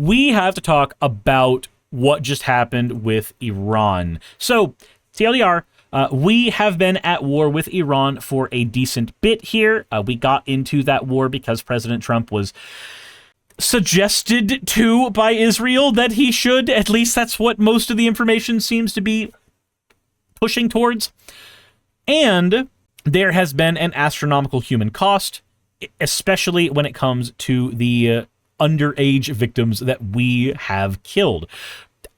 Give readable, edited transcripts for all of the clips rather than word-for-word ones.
we have to talk about what just happened with Iran. So, TLDR, we have been at war with Iran for a decent bit here. We got into that war because President Trump was suggested to by Israel that he should. At least that's what most of the information seems to be pushing towards. And there has been an astronomical human cost, especially when it comes to the underage victims that we have killed.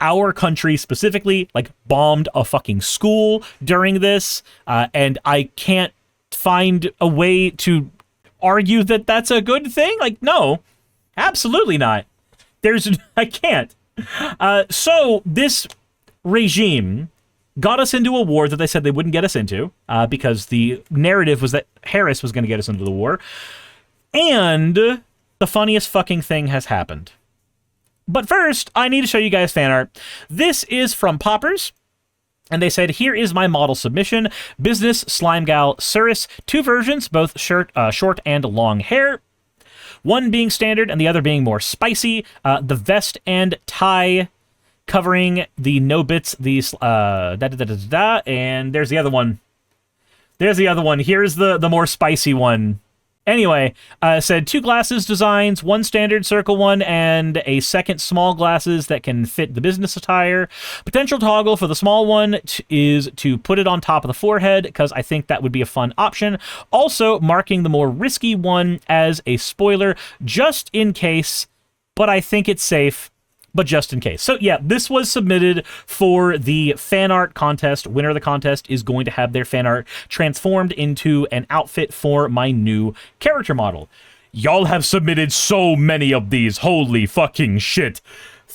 Our country specifically, bombed a fucking school during this, and I can't find a way to argue that that's a good thing. No, absolutely not. I can't. So this regime got us into a war that they said they wouldn't get us into, because the narrative was that Harris was going to get us into the war. And the funniest fucking thing has happened. But first, I need to show you guys fan art. This is from Poppers, and they said, here is my model submission. Business Slime Gal Suris, 2 versions, both short and long hair. One being standard and the other being more spicy. The vest and tie covering the no bits, these and there's the other one. There's the other one. Here's the more spicy one. Anyway, said 2 glasses designs, 1 standard circle one, and a second small glasses that can fit the business attire. Potential toggle for the small one is to put it on top of the forehead, because I think that would be a fun option. Also, marking the more risky one as a spoiler, just in case, but I think it's safe. But just in case. So yeah, this was submitted for the fan art contest. Winner of the contest is going to have their fan art transformed into an outfit for my new character model. Y'all have submitted so many of these. Holy fucking shit.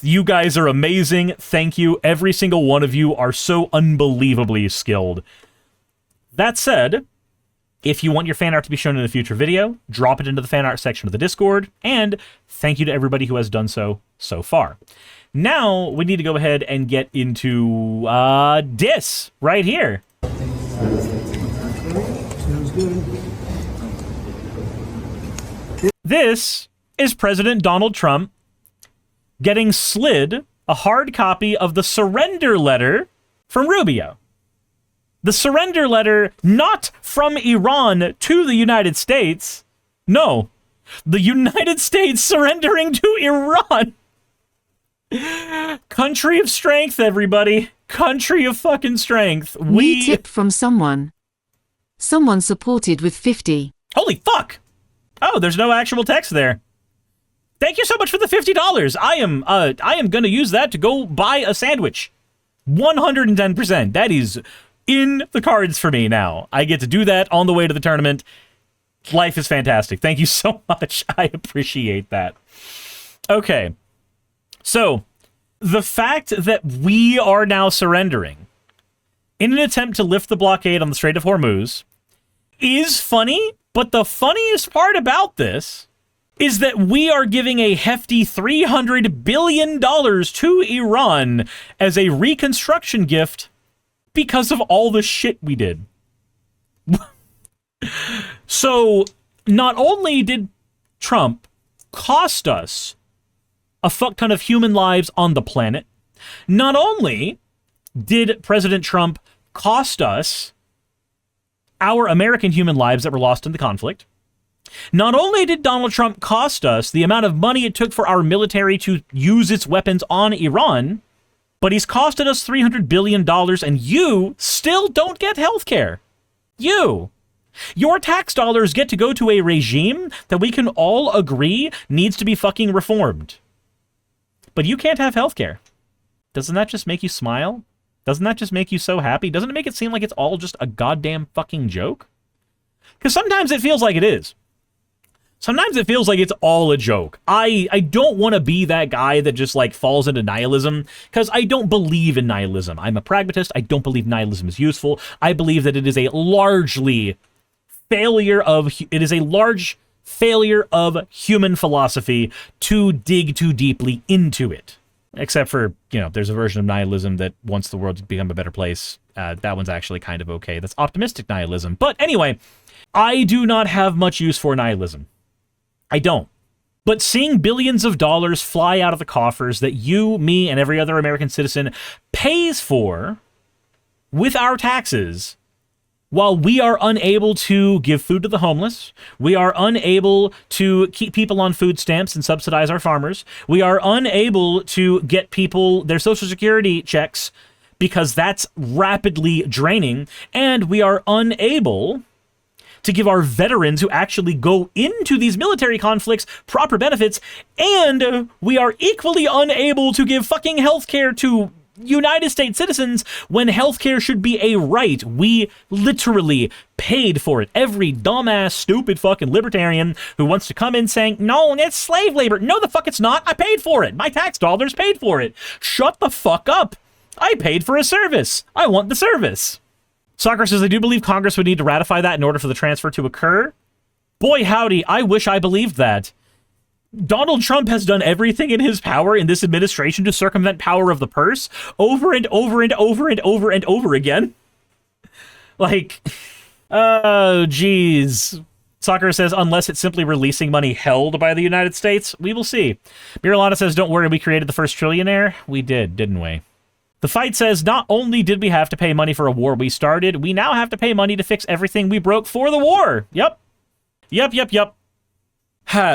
You guys are amazing. Thank you. Every single one of you are so unbelievably skilled. That said, if you want your fan art to be shown in a future video, drop it into the fan art section of the Discord, and thank you to everybody who has done so far. Now, we need to go ahead and get into this right here. This is President Donald Trump getting slid a hard copy of the surrender letter from Rubio. The surrender letter, not from Iran to the United States. No, the United States surrendering to Iran. Country of strength, everybody. Country of fucking strength. We tip from someone. Someone supported with 50. Holy fuck. Oh, there's no actual text there. Thank you so much for the $50. I am going to use that to go buy a sandwich. 110%. That is in the cards for me now. I get to do that on the way to the tournament. Life is fantastic. Thank you so much. I appreciate that. Okay. So, the fact that we are now surrendering in an attempt to lift the blockade on the Strait of Hormuz is funny, but the funniest part about this is that we are giving a hefty $300 billion to Iran as a reconstruction gift because of all the shit we did. So, not only did Trump cost us a fuck ton of human lives on the planet, not only did President Trump cost us our American human lives that were lost in the conflict, not only did Donald Trump cost us the amount of money it took for our military to use its weapons on Iran, but he's costed us $300 billion, and you still don't get health care. Your tax dollars get to go to a regime that we can all agree needs to be fucking reformed. But you can't have health care. Doesn't that just make you smile? Doesn't that just make you so happy? Doesn't it make it seem like it's all just a goddamn fucking joke? Because sometimes it feels like it is. Sometimes it feels like it's all a joke. I don't want to be that guy that just falls into nihilism, because I don't believe in nihilism. I'm a pragmatist. I don't believe nihilism is useful. I believe that it is a large failure of human philosophy to dig too deeply into it. Except for, there's a version of nihilism that wants the world to become a better place. That one's actually kind of okay. That's optimistic nihilism. But anyway, I do not have much use for nihilism. I don't. But seeing billions of dollars fly out of the coffers that you, me, and every other American citizen pays for with our taxes, while we are unable to give food to the homeless, we are unable to keep people on food stamps and subsidize our farmers, we are unable to get people their Social Security checks because that's rapidly draining, and we are unable to give our veterans who actually go into these military conflicts proper benefits, and we are equally unable to give fucking healthcare to United States citizens when healthcare should be a right. We literally paid for it. Every dumbass, stupid fucking libertarian who wants to come in saying, no, it's slave labor. No, the fuck it's not. I paid for it. My tax dollars paid for it. Shut the fuck up. I paid for a service. I want the service. Soccer says, I do believe Congress would need to ratify that in order for the transfer to occur. Boy, howdy, I wish I believed that. Donald Trump has done everything in his power in this administration to circumvent power of the purse over and over and over and over and over again. Like, oh, geez. Soccer says, unless it's simply releasing money held by the United States, we will see. Miralana says, don't worry, we created the first trillionaire. We did, didn't we? The Fight says, not only did we have to pay money for a war we started, we now have to pay money to fix everything we broke for the war. Yep.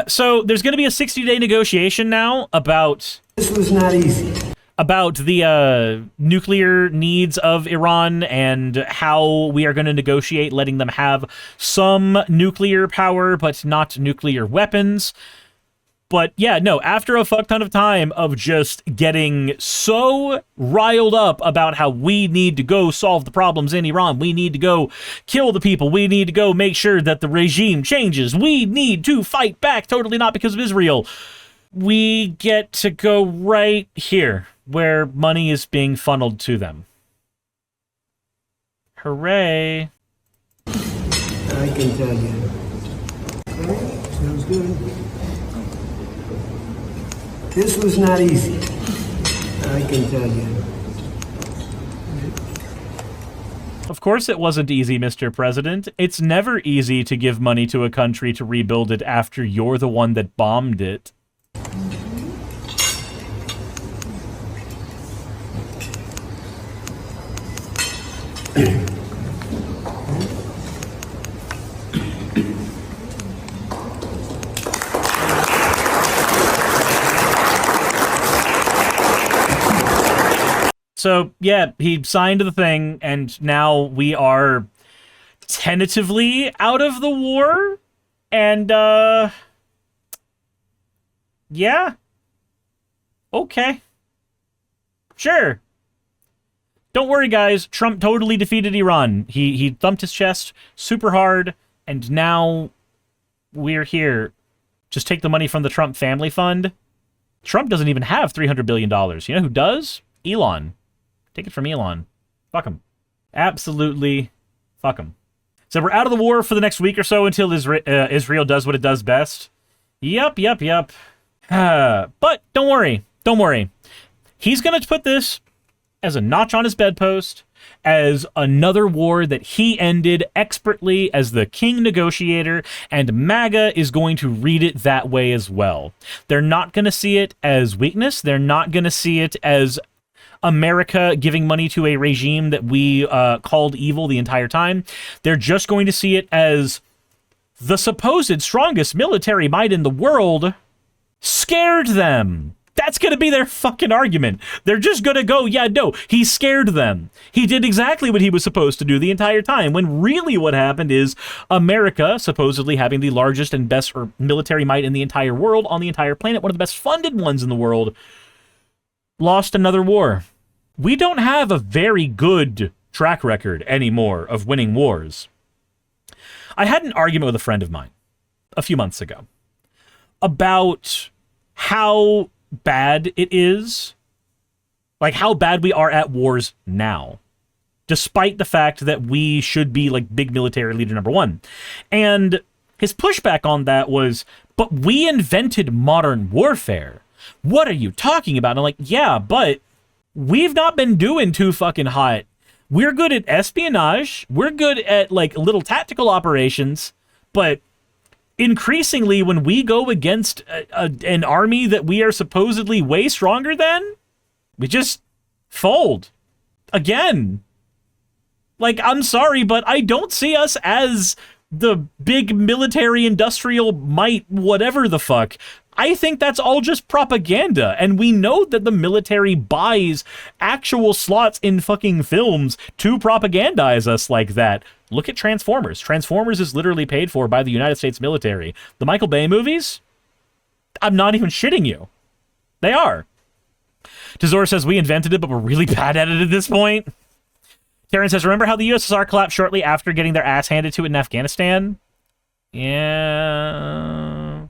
So there's going to be a 60-day negotiation now about... This was not easy. About the nuclear needs of Iran and how we are going to negotiate letting them have some nuclear power, but not nuclear weapons. But yeah, no, after a fuck ton of time of just getting so riled up about how we need to go solve the problems in Iran, we need to go kill the people, we need to go make sure that the regime changes, we need to fight back, totally not because of Israel, we get to go right here where money is being funneled to them. Hooray. I can tell you. Okay, sounds good. This was not easy, I can tell you. Of course it wasn't easy, Mr. President. It's never easy to give money to a country to rebuild it after you're the one that bombed it. So, yeah, he signed the thing, and now we are tentatively out of the war, and, yeah. Okay. Sure. Don't worry, guys. Trump totally defeated Iran. He thumped his chest super hard, and now we're here. Just take the money from the Trump family fund. Trump doesn't even have $300 billion. You know who does? Elon. Take it from Elon. Fuck him. Absolutely fuck him. So we're out of the war for the next week or so until Israel does what it does best. Yep. But don't worry. He's going to put this as a notch on his bedpost, as another war that he ended expertly as the king negotiator, and MAGA is going to read it that way as well. They're not going to see it as weakness. They're not going to see it as America giving money to a regime that we called evil the entire time. They're just going to see it as the supposed strongest military might in the world scared them. That's going to be their fucking argument. They're just going to go, yeah, no, he scared them. He did exactly what he was supposed to do the entire time, when really what happened is America, supposedly having the largest and best military might in the entire world, on the entire planet, one of the best funded ones in the world, lost another war. We don't have a very good track record anymore of winning wars. I had an argument with a friend of mine a few months ago about how bad it is, like how bad we are at wars now, despite the fact that we should be like big military leader number one. And his pushback on that was, but we invented modern warfare. What are you talking about? And I'm like, yeah, but we've not been doing too fucking hot. We're good at espionage. We're good at like little tactical operations, but increasingly, when we go against an army that we are supposedly way stronger than, we just fold. Again. Like, I'm sorry, but I don't see us as the big military industrial might whatever the fuck. I think that's all just propaganda, and we know that the military buys actual slots in fucking films to propagandize us like that. Look at Transformers. Transformers is literally paid for by the United States military. The Michael Bay movies? I'm not even shitting you. They are. Tezora says, we invented it, but we're really bad at it at this point. Taryn says, remember how the USSR collapsed shortly after getting their ass handed to it in Afghanistan? Yeah.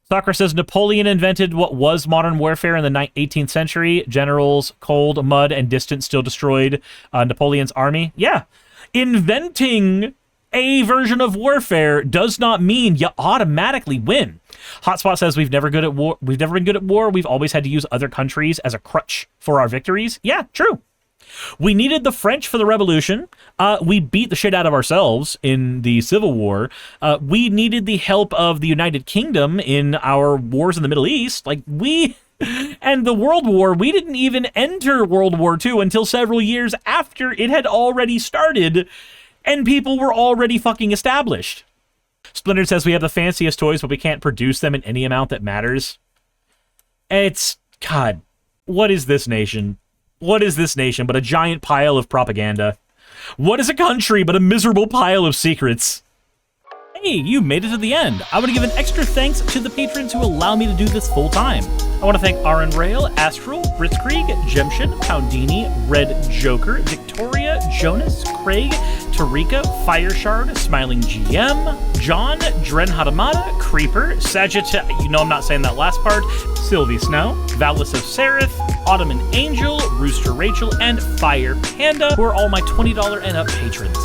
Sakura says, Napoleon invented what was modern warfare in the 18th century. Generals, cold, mud, and distance still destroyed Napoleon's army. Yeah. Inventing a version of warfare does not mean you automatically win. Hotspot says, we've never been good at war. We've always had to use other countries as a crutch for our victories. Yeah, true. We needed the French for the Revolution. We beat the shit out of ourselves in the Civil War. We needed the help of the United Kingdom in our wars in the Middle East. Like, and the World War, we didn't even enter World War II until several years after it had already started, and people were already fucking established. Splinter says, we have the fanciest toys, but we can't produce them in any amount that matters. God, what is this nation? What is this nation but a giant pile of propaganda? What is a country but a miserable pile of secrets? Hey, you made it to the end. I want to give an extra thanks to the patrons who allow me to do this full time. I want to thank Aaron Rail, Astral, Britzkrieg, Jemshin, Poundini, Red Joker, Victoria, Jonas, Craig, Tarika, Fireshard, Smiling GM, John, Dren Hadamada, Creeper, Sagittarius, you know I'm not saying that last part, Sylvie Snow, Valis of Seraph, Ottoman Angel, Rooster Rachel, and Fire Panda, who are all my $20 and up patrons.